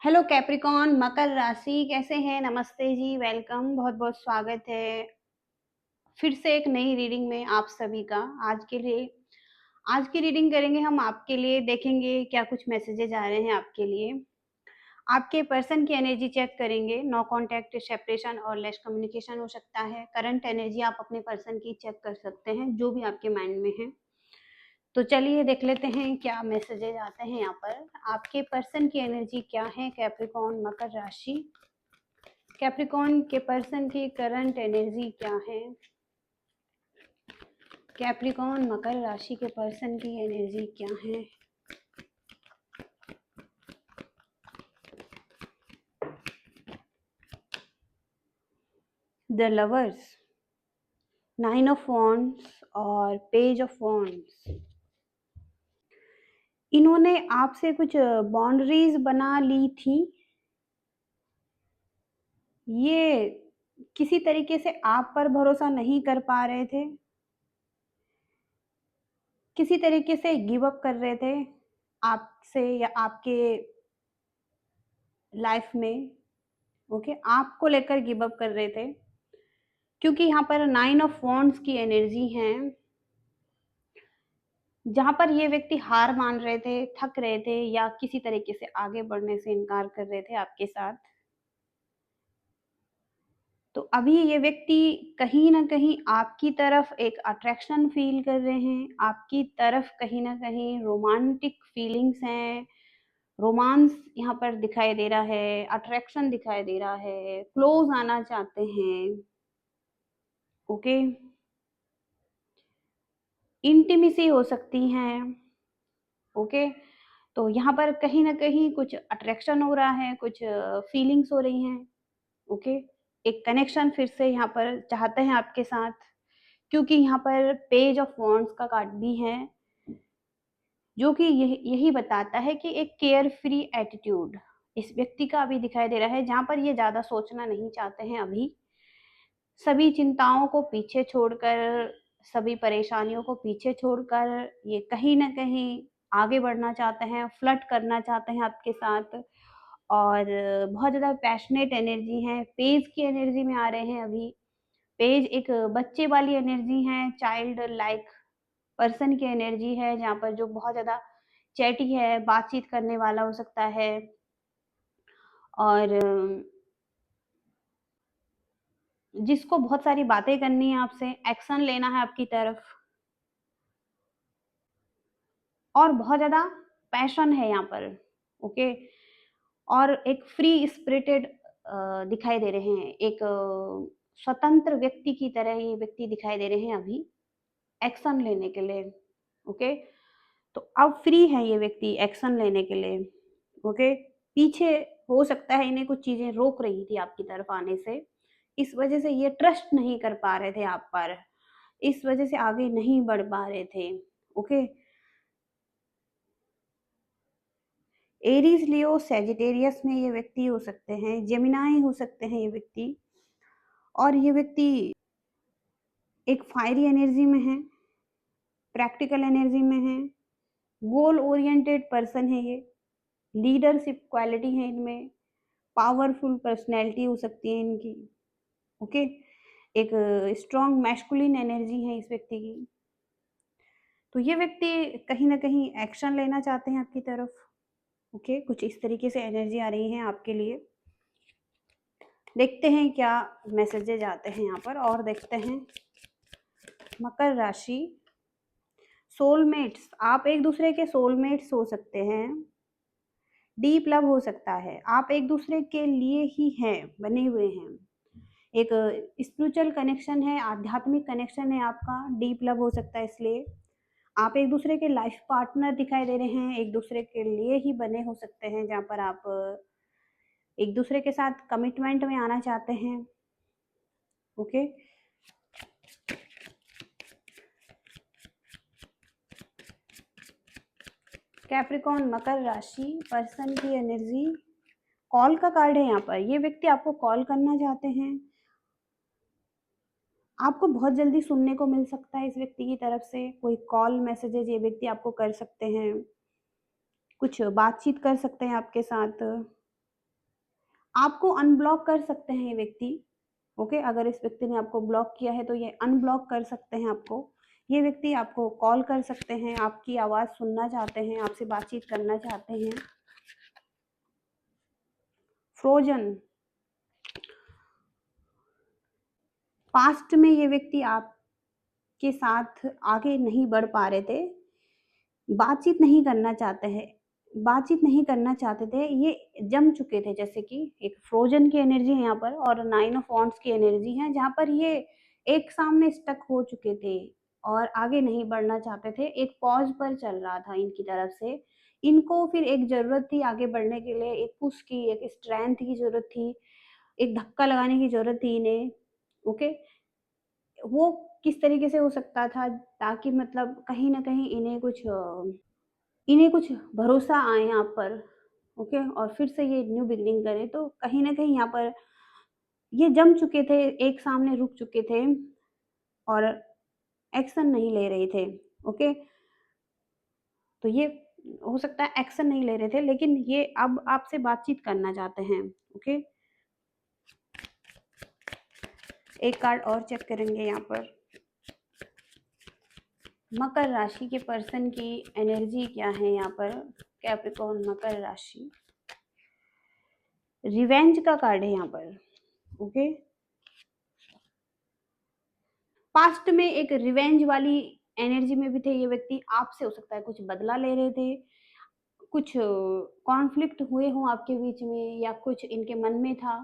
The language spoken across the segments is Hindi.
हेलो कैप्रिकॉन मकर राशि कैसे हैं। नमस्ते जी, वेलकम, बहुत बहुत स्वागत है फिर से एक नई रीडिंग में आप सभी का। आज की रीडिंग करेंगे हम आपके लिए, देखेंगे क्या कुछ मैसेजेज आ रहे हैं आपके लिए। आपके पर्सन की एनर्जी चेक करेंगे। नो कांटेक्ट, सेपरेशन और लेस कम्युनिकेशन हो सकता है। करंट एनर्जी आप अपने पर्सन की चेक कर सकते हैं, जो भी आपके माइंड में है। तो चलिए देख लेते हैं क्या मैसेजेज आते हैं यहाँ पर। आपके पर्सन की एनर्जी क्या है कैप्रिकॉन मकर राशि। कैप्रिकॉन के पर्सन की करंट एनर्जी क्या है। कैप्रिकॉन मकर राशि के पर्सन की एनर्जी क्या है। द लवर्स, 9 ऑफ वॉन्ड्स और पेज ऑफ वॉन्ड्स। इन्होंने आपसे कुछ बाउंड्रीज बना ली थी। ये किसी तरीके से आप पर भरोसा नहीं कर पा रहे थे, किसी तरीके से गिव अप कर रहे थे आपसे या आपके लाइफ में। ओके, आपको लेकर गिव अप कर रहे थे, क्योंकि यहाँ पर 9 ऑफ वॉन्ड्स की एनर्जी है, जहां पर ये व्यक्ति हार मान रहे थे, थक रहे थे या किसी तरीके से आगे बढ़ने से इनकार कर रहे थे आपके साथ। तो अभी ये व्यक्ति कहीं ना कहीं आपकी तरफ एक अट्रैक्शन फील कर रहे हैं, आपकी तरफ कहीं ना कहीं रोमांटिक फीलिंग्स हैं। रोमांस यहाँ पर दिखाई दे रहा है, अट्रैक्शन दिखाई दे रहा है, क्लोज आना चाहते हैं। ओके, इंटीमेसी हो सकती है। ओके, तो यहाँ पर कहीं ना कहीं कुछ अट्रैक्शन हो रहा है, कुछ फीलिंग्स हो रही हैं। ओके, एक कनेक्शन फिर से यहाँ पर चाहते हैं आपके साथ, क्योंकि यहाँ पर पेज ऑफ वॉन्ड्स का कार्ड भी है, जो कि यही बताता है कि एक केयर फ्री एटीट्यूड इस व्यक्ति का अभी दिखाई दे रहा है, जहां पर ये ज्यादा सोचना नहीं चाहते हैं अभी। सभी चिंताओं को पीछे छोड़कर, सभी परेशानियों को पीछे छोड़कर ये कहीं ना कहीं आगे बढ़ना चाहते हैं, फ्लर्ट करना चाहते हैं आपके साथ। और बहुत ज़्यादा पैशनेट एनर्जी है, पेज की एनर्जी में आ रहे हैं अभी। पेज एक बच्चे वाली एनर्जी है, चाइल्ड लाइक पर्सन की एनर्जी है, जहाँ पर जो बहुत ज़्यादा चैटी है, बातचीत करने वाला हो सकता है। और जिसको बहुत सारी बातें करनी है आपसे, एक्शन लेना है आपकी तरफ, और बहुत ज़्यादा पैशन है यहाँ पर। ओके, और एक फ्री स्पिरिटेड दिखाई दे रहे हैं, एक स्वतंत्र व्यक्ति की तरह ये व्यक्ति दिखाई दे रहे हैं अभी, एक्शन लेने के लिए। ओके, तो अब फ्री है ये व्यक्ति एक्शन लेने के लिए। ओके, पीछे हो सकता है इन्हें कुछ चीजें रोक रही थी आपकी तरफ आने से, इस वजह से ये ट्रस्ट नहीं कर पा रहे थे आप पर, इस वजह से आगे नहीं बढ़ पा रहे थे। ओके, एरीज, लियो, सेजिटेरियस में ये व्यक्ति हो सकते हैं, जेमिनाई हो सकते हैं ये व्यक्ति। और ये व्यक्ति एक फायरी एनर्जी में है, प्रैक्टिकल एनर्जी में है, गोल ओरिएंटेड पर्सन है ये, लीडरशिप क्वालिटी है इनमें, पावरफुल पर्सनैलिटी हो सकती है इनकी। ओके, एक स्ट्रॉन्ग मैस्कुलिन एनर्जी है इस व्यक्ति की। तो ये व्यक्ति कहीं ना कहीं एक्शन लेना चाहते हैं आपकी तरफ। ओके, कुछ इस तरीके से एनर्जी आ रही है आपके लिए। देखते हैं क्या मैसेजेज आते हैं यहाँ पर, और देखते हैं मकर राशि। सोलमेट्स, आप एक दूसरे के सोलमेट्स हो सकते हैं। डीप लव हो सकता है, आप एक दूसरे के लिए ही हैं, बने हुए हैं। एक स्पिरिचुअल कनेक्शन है, आध्यात्मिक कनेक्शन है आपका, डीप लव हो सकता है। इसलिए आप एक दूसरे के लाइफ पार्टनर दिखाई दे रहे हैं, एक दूसरे के लिए ही बने हो सकते हैं, जहाँ पर आप एक दूसरे के साथ कमिटमेंट में आना चाहते हैं। ओके, कैप्रिकॉन मकर राशि पर्सन की एनर्जी, कॉल का कार्ड है यहाँ पर। ये व्यक्ति आपको कॉल करना चाहते हैं, आपको बहुत जल्दी सुनने को मिल सकता है इस व्यक्ति की तरफ से। कोई कॉल मैसेजेज ये व्यक्ति आपको कर सकते हैं, कुछ बातचीत कर सकते हैं आपके साथ। आपको अनब्लॉक कर सकते हैं ये व्यक्ति। ओके, अगर इस व्यक्ति ने आपको ब्लॉक किया है तो ये अनब्लॉक कर सकते हैं आपको। ये व्यक्ति आपको कॉल कर सकते हैं, आपकी आवाज़ सुनना चाहते हैं, आपसे बातचीत करना चाहते हैं। फ्रोजन, पास्ट में ये व्यक्ति आपके साथ आगे नहीं बढ़ पा रहे थे, बातचीत नहीं करना चाहते हैं, बातचीत नहीं करना चाहते थे, ये जम चुके थे। जैसे कि एक फ्रोजन की एनर्जी है यहाँ पर और 9 ऑफ वांड्स की एनर्जी है, जहाँ पर ये एक सामने स्टक हो चुके थे और आगे नहीं बढ़ना चाहते थे। एक पॉज पर चल रहा था इनकी तरफ से। इनको फिर एक ज़रूरत थी आगे बढ़ने के लिए, एक पुश की, एक स्ट्रेंथ की ज़रूरत थी, एक धक्का लगाने की ज़रूरत थी इन्हें। ओके, वो किस तरीके से हो सकता था ताकि मतलब कहीं न कहीं इन्हें कुछ भरोसा आए यहाँ पर। ओके, और फिर से ये न्यू बिगिनिंग करें, तो कहीं न कहीं यहाँ पर ये जम चुके थे, एक सामने रुक चुके थे और एक्शन नहीं ले रहे थे। ओके, तो ये हो सकता है एक्शन नहीं ले रहे थे, लेकिन ये अब आपसे बातचीत करना चाहते हैं। ओके, एक कार्ड और चेक करेंगे यहाँ पर। मकर राशि के पर्सन की एनर्जी क्या है यहाँ पर? कैप्रिकॉर्न मकर राशि, रिवेंज का कार्ड है यहाँ पर। ओके, पास्ट में एक रिवेंज वाली एनर्जी में भी थे ये व्यक्ति। आपसे हो सकता है कुछ बदला ले रहे थे, कुछ कॉन्फ्लिक्ट हुए हों आपके बीच में, या कुछ इनके मन में था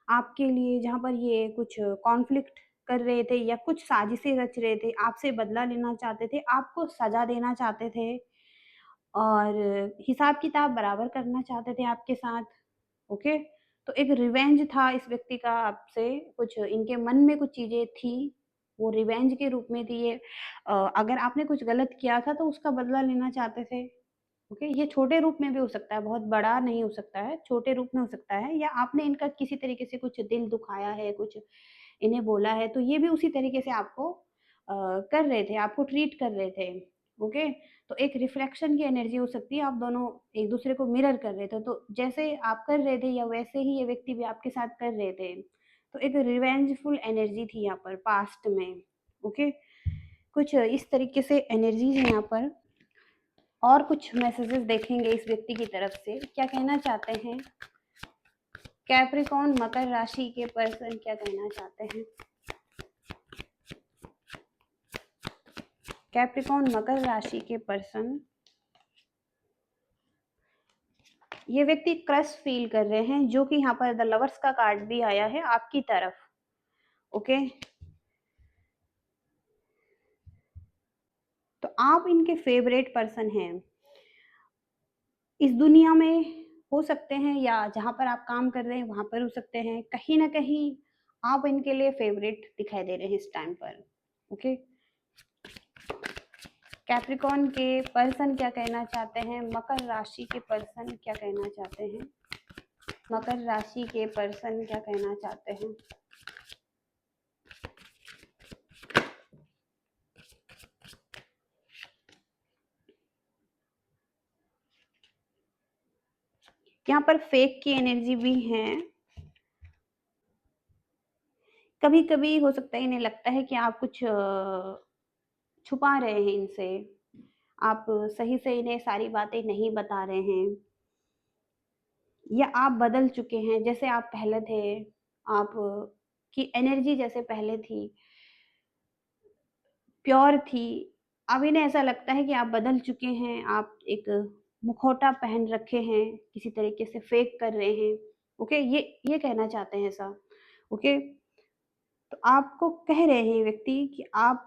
आपके लिए, जहाँ पर ये कुछ कॉन्फ्लिक्ट कर रहे थे या कुछ साजिशें रच रहे थे, आपसे बदला लेना चाहते थे, आपको सजा देना चाहते थे और हिसाब किताब बराबर करना चाहते थे आपके साथ। ओके, तो एक रिवेंज था इस व्यक्ति का आपसे, कुछ इनके मन में कुछ चीजें थी, वो रिवेंज के रूप में थी ये। अगर आपने कुछ गलत किया था तो उसका बदला लेना चाहते थे। ओके, ये छोटे रूप में भी हो सकता है, बहुत बड़ा नहीं हो सकता है, छोटे रूप में हो सकता है, या आपने इनका किसी तरीके से कुछ दिल दुखाया है, कुछ इन्हें बोला है, तो ये भी उसी तरीके से आपको कर रहे थे, आपको ट्रीट कर रहे थे। ओके, तो एक रिफ्लेक्शन की एनर्जी हो सकती है, आप दोनों एक दूसरे को मिरर कर रहे थे, तो जैसे आप कर रहे थे या वैसे ही ये व्यक्ति भी आपके साथ कर रहे थे। तो एक रिवेंजफुल एनर्जी थी यहाँ पर पास्ट में। ओके, कुछ इस तरीके से एनर्जीज है यहाँ पर। और कुछ मैसेजेस देखेंगे इस व्यक्ति की तरफ से, क्या कहना चाहते हैं कैप्रिकॉर्न मकर राशि के पर्सन, क्या कहना चाहते हैं कैप्रिकॉर्न मकर राशि के पर्सन। ये व्यक्ति क्रश फील कर रहे हैं, जो कि यहाँ पर द लवर्स का कार्ड भी आया है आपकी तरफ। ओके, तो आप इनके फेवरेट पर्सन हैं इस दुनिया में, हो सकते हैं, या जहाँ पर आप काम कर रहे हैं वहां पर हो सकते हैं, कहीं ना कहीं आप इनके लिए फेवरेट दिखाई दे रहे हैं इस टाइम पर। ओके, कैप्रिकॉर्न के पर्सन क्या कहना चाहते हैं, मकर राशि के पर्सन क्या कहना चाहते हैं, मकर राशि के पर्सन क्या कहना चाहते हैं। यहाँ पर फेक की एनर्जी भी है। कभी कभी हो सकता है इन्हें लगता है कि आप कुछ छुपा रहे हैं इनसे, आप सही से इन्हें सारी बातें नहीं बता रहे हैं, या आप बदल चुके हैं, जैसे आप पहले थे, आप की एनर्जी जैसे पहले थी, प्योर थी, अब इन्हें ऐसा लगता है कि आप बदल चुके हैं, आप एक मुखौटा पहन रखे हैं, किसी तरीके से फेक कर रहे हैं। ओके, ये कहना चाहते हैं ऐसा। ओके, तो आपको कह रहे हैं ये व्यक्ति कि आप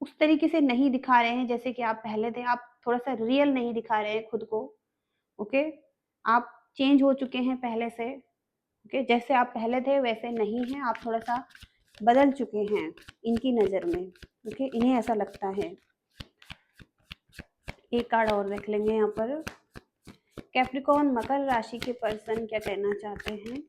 उस तरीके से नहीं दिखा रहे हैं जैसे कि आप पहले थे, आप थोड़ा सा रियल नहीं दिखा रहे हैं खुद को। ओके, आप चेंज हो चुके हैं पहले से। ओके, जैसे आप पहले थे वैसे नहीं हैं, आप थोड़ा सा बदल चुके हैं इनकी नज़र में। ओके, इन्हें ऐसा लगता है। एक कार्ड और देख लेंगे यहाँ पर, कैप्रिकॉर्न मकर राशि के पर्सन क्या कहना चाहते हैं।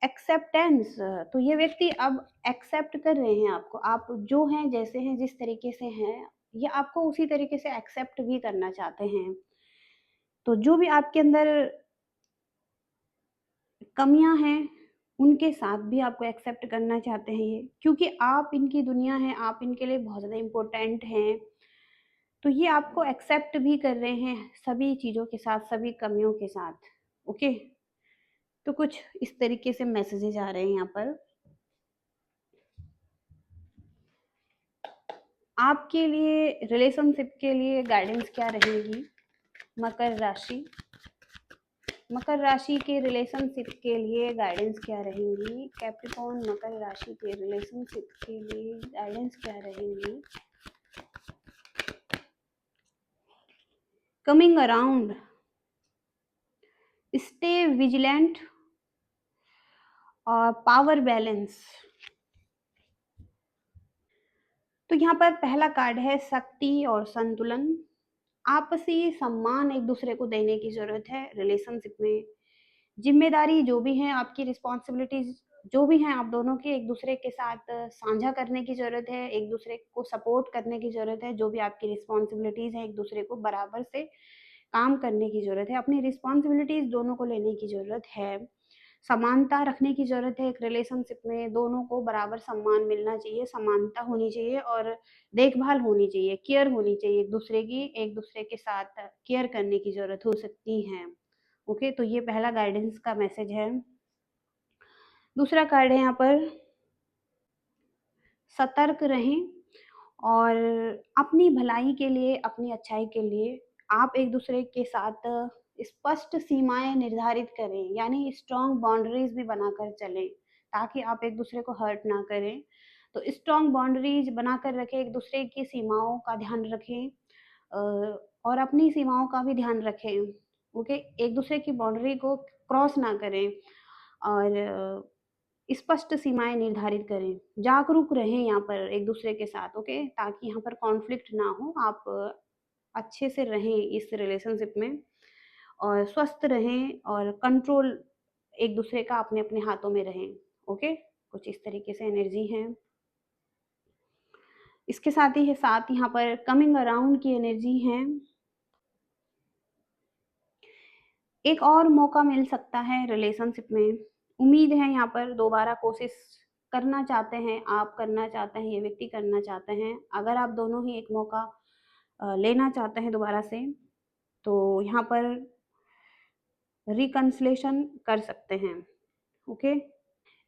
एक्सेप्टेंस, तो ये व्यक्ति अब एक्सेप्ट कर रहे हैं आपको, आप जो हैं, जैसे हैं, जिस तरीके से हैं, ये आपको उसी तरीके से एक्सेप्ट भी करना चाहते हैं। तो जो भी आपके अंदर कमियां हैं उनके साथ भी आपको एक्सेप्ट करना चाहते हैं ये, क्योंकि आप इनकी दुनिया हैं, आप इनके लिए बहुत ज़्यादा इम्पोर्टेंट हैं। तो ये आपको एक्सेप्ट भी कर रहे हैं सभी चीज़ों के साथ, सभी कमियों के साथ। ओके, तो कुछ इस तरीके से मैसेजेज आ रहे हैं यहाँ पर। आपके लिए रिलेशनशिप के लिए गाइडेंस क्या रहेगी? मकर राशि, मकर राशि के रिलेशनशिप के लिए गाइडेंस क्या रहेंगी? कैप्रिकॉर्न मकर राशि के रिलेशनशिप के लिए गाइडेंस क्या रहेंगी? कमिंग अराउंड, स्टे विजिलेंट और पावर बैलेंस। तो यहाँ पर पहला कार्ड है शक्ति और संतुलन। आपसी सम्मान एक दूसरे को देने की जरूरत है रिलेशनशिप में। जिम्मेदारी जो भी है, आपकी रिस्पॉन्सिबिलिटीज जो भी हैं, आप दोनों की एक दूसरे के साथ साझा करने की जरूरत है, एक दूसरे को सपोर्ट करने की जरूरत है। जो भी आपकी रिस्पॉन्सिबिलिटीज है, एक दूसरे को बराबर से काम करने की जरूरत है, अपनी रिस्पॉन्सिबिलिटीज दोनों को लेने की जरूरत है। समानता रखने की जरूरत है। एक रिलेशनशिप में दोनों को बराबर सम्मान मिलना चाहिए, समानता होनी चाहिए और देखभाल होनी चाहिए, केयर होनी चाहिए एक दूसरे की, एक दूसरे के साथ केयर करने की जरूरत हो सकती है। ओके, तो ये पहला गाइडेंस का मैसेज है। दूसरा कार्ड है यहाँ पर सतर्क रहें और अपनी भलाई के लिए, अपनी अच्छाई के लिए आप एक दूसरे के साथ स्पष्ट सीमाएं निर्धारित करें, यानी स्ट्रॉन्ग बाउंड्रीज भी बनाकर चलें ताकि आप एक दूसरे को हर्ट ना करें। तो स्ट्रॉन्ग बाउंड्रीज बनाकर रखें, एक दूसरे की सीमाओं का ध्यान रखें और अपनी सीमाओं का भी ध्यान रखें। ओके, एक दूसरे की बाउंड्री को क्रॉस ना करें और स्पष्ट सीमाएं निर्धारित करें। जागरूक रहें यहाँ पर एक दूसरे के साथ। ओके, ताकि यहाँ पर कॉन्फ्लिक्ट ना हो, आप अच्छे से रहें इस रिलेशनशिप में और स्वस्थ रहें और कंट्रोल एक दूसरे का अपने अपने हाथों में रहें। ओके, कुछ इस तरीके से एनर्जी है। इसके साथ ही साथ यहाँ पर कमिंग अराउंड की एनर्जी है। एक और मौका मिल सकता है रिलेशनशिप में। उम्मीद है यहाँ पर दोबारा कोशिश करना चाहते हैं, आप करना चाहते हैं, ये व्यक्ति करना चाहते हैं। अगर आप दोनों ही एक मौका लेना चाहते हैं दोबारा से, तो यहाँ पर रिकन्सिलेशन कर सकते हैं। ओके,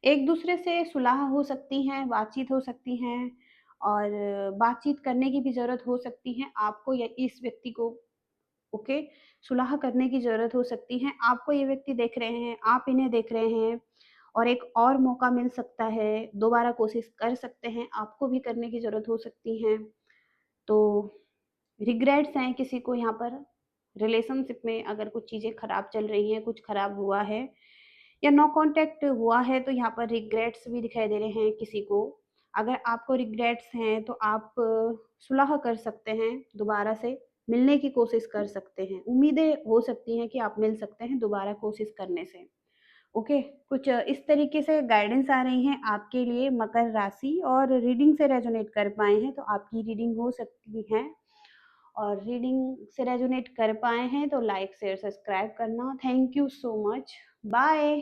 एक दूसरे से सुलह हो सकती है, बातचीत हो सकती है और बातचीत करने की भी ज़रूरत हो सकती है आपको या इस व्यक्ति को। ओके, सुलह करने की ज़रूरत हो सकती है। आपको ये व्यक्ति देख रहे हैं, आप इन्हें देख रहे हैं और एक और मौका मिल सकता है, दोबारा कोशिश कर सकते हैं, आपको भी करने की ज़रूरत हो सकती है। तो रिग्रेट्स हैं किसी को यहाँ पर रिलेशनशिप में, अगर कुछ चीज़ें खराब चल रही हैं, कुछ खराब हुआ है या नो कांटेक्ट हुआ है, तो यहाँ पर रिग्रेट्स भी दिखाई दे रहे हैं किसी को। अगर आपको रिग्रेट्स हैं तो आप सुलह कर सकते हैं, दोबारा से मिलने की कोशिश कर सकते हैं। उम्मीदें हो सकती हैं कि आप मिल सकते हैं दोबारा कोशिश करने से। ओके, कुछ इस तरीके से गाइडेंस आ रही हैं आपके लिए मकर राशि। और रीडिंग से रेजोनेट कर पाए हैं तो आपकी रीडिंग हो सकती है, और रीडिंग से रेजोनेट कर पाए हैं तो लाइक शेयर सब्सक्राइब करना। Thank you so much, bye.